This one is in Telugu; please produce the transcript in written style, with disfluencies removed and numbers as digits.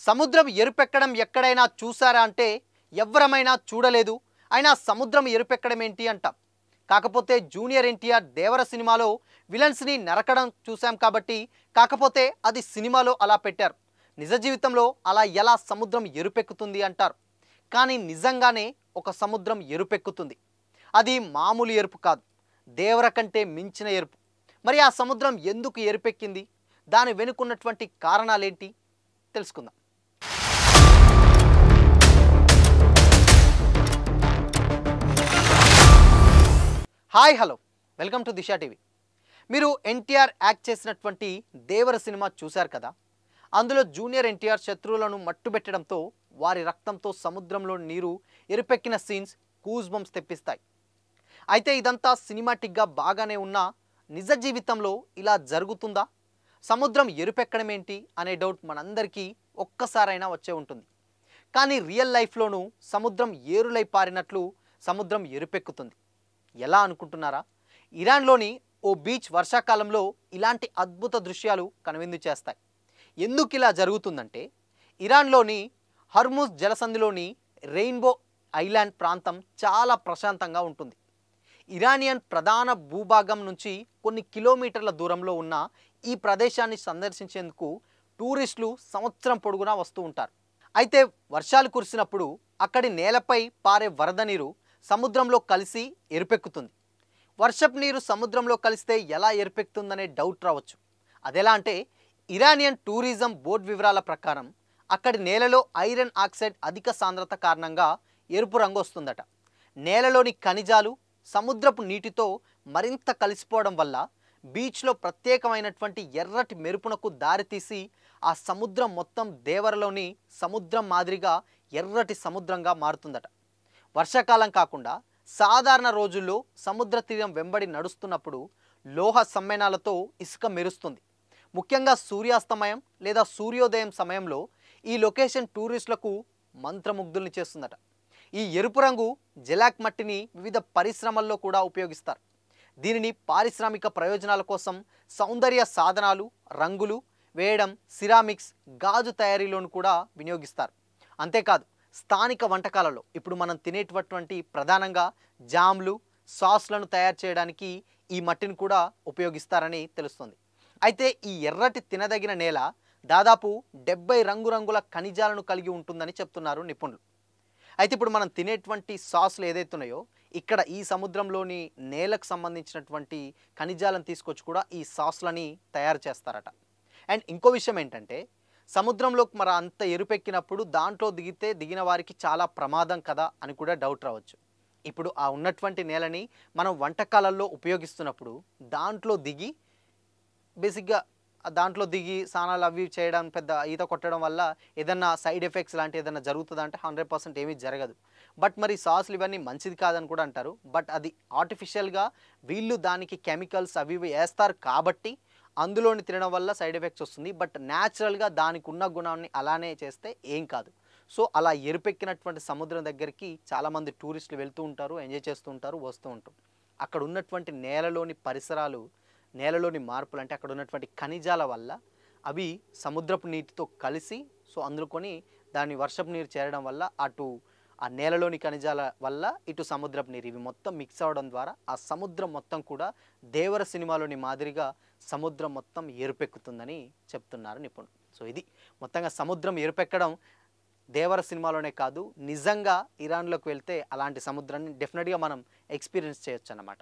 సముద్రం ఎరుపెక్కడం ఎక్కడైనా చూసారా అంటే ఎవ్వరమైనా చూడలేదు. అయినా సముద్రం ఎరుపెక్కడం ఏంటి అంటాం. కాకపోతే జూనియర్ ఎన్టీఆర్ దేవర సినిమాలో విలన్స్ని నరకడం చూసాం కాబట్టి, కాకపోతే అది సినిమాలో అలా పెట్టారు. నిజ జీవితంలో అలా ఎలా సముద్రం ఎరుపెక్కుతుంది అంటారు. కానీ నిజంగానే ఒక సముద్రం ఎరుపెక్కుతుంది. అది మామూలు ఎరుపు కాదు, దేవర కంటే మించిన ఎరుపు. మరి ఆ సముద్రం ఎందుకు ఎరుపెక్కింది, దాని వెనుకున్నటువంటి కారణాలేంటి తెలుసుకుందాం. Hi hello, welcome to Disha TV. మీరు ఎన్టీఆర్ యాక్ట్ చేసినటువంటి దేవర సినిమా చూశారు కదా. అందులో జూనియర్ ఎన్టీఆర్ శత్రువులను మట్టుబెట్టడంతో వారి రక్తంతో సముద్రంలో నీరు ఎరుపెక్కిన సీన్స్ గూస్ బంప్స్ తెప్పిస్తాయి. అయితే ఇదంతా సినిమాటిక్గా బాగానే ఉన్నా నిజ జీవితంలో ఇలా జరుగుతుందా, సముద్రం ఎరుపెక్కడం ఏంటి అనే డౌట్ మనందరికీ ఒక్కసారైనా వచ్చే ఉంటుంది. కానీ రియల్ లైఫ్లోనూ సముద్రం ఏరులై పారినట్లు సముద్రం ఎరుపెక్కుతుంది. ఎలా అనుకుంటున్నారా? ఇరాన్లోని ఓ బీచ్ వర్షాకాలంలో ఇలాంటి అద్భుత దృశ్యాలు కనువిందు చేస్తాయి. ఎందుకు ఇలా జరుగుతుందంటే, ఇరాన్లోని హర్ముజ్ జలసంధిలోని రెయిన్బో ఐలాండ్ ప్రాంతం చాలా ప్రశాంతంగా ఉంటుంది. ఇరానియన్ ప్రధాన భూభాగం నుంచి కొన్ని కిలోమీటర్ల దూరంలో ఉన్న ఈ ప్రదేశాన్ని సందర్శించేందుకు టూరిస్టులు సంవత్సరం పొడుగునా వస్తూ ఉంటారు. అయితే వర్షాలు కురిసినప్పుడు అక్కడి నేలపై పారే వరద నీరు సముద్రంలో కలిసి ఎరుపెక్కుతుంది. వర్షపు నీరు సముద్రంలో కలిస్తే ఎలా ఎరుపెక్కుతుందనే డౌట్ రావచ్చు. అదెలా అంటే, ఇరానియన్ టూరిజం బోర్డు వివరాల ప్రకారం అక్కడి నేలలో ఐరన్ ఆక్సైడ్ అధిక సాంద్రత కారణంగా ఎరుపు రంగు వస్తుందట. నేలలోని ఖనిజాలు సముద్రపు నీటితో మరింత కలిసిపోవడం వల్ల బీచ్లో ప్రత్యేకమైనటువంటి ఎర్రటి మెరుపునకు దారితీసి ఆ సముద్రం మొత్తం దేవరలోని సముద్రం మాదిరిగా ఎర్రటి సముద్రంగా మారుతుందట. వర్షాకాలం కాకుండా సాధారణ రోజుల్లో సముద్ర తీరం వెంబడి నడుస్తున్నప్పుడు లోహ సమ్మేళనాలతో ఇసుక మెరుస్తుంది. ముఖ్యంగా సూర్యాస్తమయం లేదా సూర్యోదయం సమయంలో ఈ లొకేషన్ టూరిస్టులకు మంత్రముగ్ధుల్ని చేస్తుందట. ఈ ఎరుపు రంగు జెలాక్ మట్టిని వివిధ పరిశ్రమల్లో కూడా ఉపయోగిస్తారు. దీనిని పారిశ్రామిక ప్రయోజనాల కోసం సౌందర్య సాధనాలు, రంగులు వేయడం, సిరామిక్స్, గాజు తయారీలోను కూడా వినియోగిస్తారు. అంతేకాదు, స్థానిక వంటకాలలో ఇప్పుడు మనం తినేటటువంటి ప్రధానంగా జామ్లు, సాస్లను తయారు చేయడానికి ఈ మట్టిని కూడా ఉపయోగిస్తారని తెలుస్తుంది. అయితే ఈ ఎర్రటి తినదగిన నేల దాదాపు 70 రంగురంగుల ఖనిజాలను కలిగి ఉంటుందని చెప్తున్నారు నిపుణులు. అయితే ఇప్పుడు మనం తినేటువంటి సాస్లు ఏదైతే ఉన్నాయో, ఇక్కడ ఈ సముద్రంలోని నేలకు సంబంధించినటువంటి ఖనిజాలను తీసుకొచ్చి కూడా ఈ సాస్లని తయారు చేస్తారట. అండ్ ఇంకో విషయం ఏంటంటే, సముద్రంలోకి మరి అంత ఎరుపెక్కినప్పుడు దాంట్లో దిగిన వారికి చాలా ప్రమాదం కదా అని కూడా డౌట్ రావచ్చు. ఇప్పుడు ఆ ఉన్నటువంటి నేలని మనం వంటకాలలో ఉపయోగిస్తున్నప్పుడు దాంట్లో దిగి బేసిక్గా స్నానాలు అవి చేయడం, పెద్ద ఈత కొట్టడం వల్ల ఏదన్నా సైడ్ ఎఫెక్ట్స్ లాంటి ఏదైనా జరుగుతుందా అంటే 100% ఏమీ జరగదు. బట్ మరి సాస్లు ఇవన్నీ మంచిది కాదని కూడా అంటారు. బట్ అది ఆర్టిఫిషియల్గా వీళ్ళు దానికి కెమికల్స్ అవి ఇవి వేస్తారు కాబట్టి అందులోని తినడం వల్ల సైడ్ ఎఫెక్ట్స్ వస్తుంది. బట్ న్యాచురల్గా దానికి ఉన్న గుణాన్ని అలానే చేస్తే ఏం కాదు. సో అలా ఎరుపెక్కినటువంటి సముద్రం దగ్గరికి చాలామంది టూరిస్టులు వెళ్తూ ఉంటారు, ఎంజాయ్ చేస్తూ ఉంటారు, వస్తూ ఉంటారు. అక్కడ ఉన్నటువంటి నేలలోని పరిసరాలు, నేలలోని మార్పులు అంటే అక్కడ ఉన్నటువంటి ఖనిజాల వల్ల అవి సముద్రపు నీటితో కలిసి, సో అందుకొని దాని వర్షపు నీరు చేరడం వల్ల అటు ఆ నేలలోని ఖనిజాల వల్ల ఇటు సముద్రపు నీరు ఇవి మొత్తం మిక్స్ అవ్వడం ద్వారా ఆ సముద్రం మొత్తం కూడా దేవర సినిమాలోని మాదిరిగా సముద్రం మొత్తం ఎరుపెక్కుతుందని చెప్తున్నారు నిపుణులు. సో ఇది మొత్తంగా సముద్రం ఎరుపెక్కడం దేవర సినిమాలోనే కాదు, నిజంగా ఇరాన్లోకి వెళ్తే అలాంటి సముద్రాన్ని డెఫినెట్గా మనం ఎక్స్పీరియన్స్ చేయొచ్చు అన్నమాట.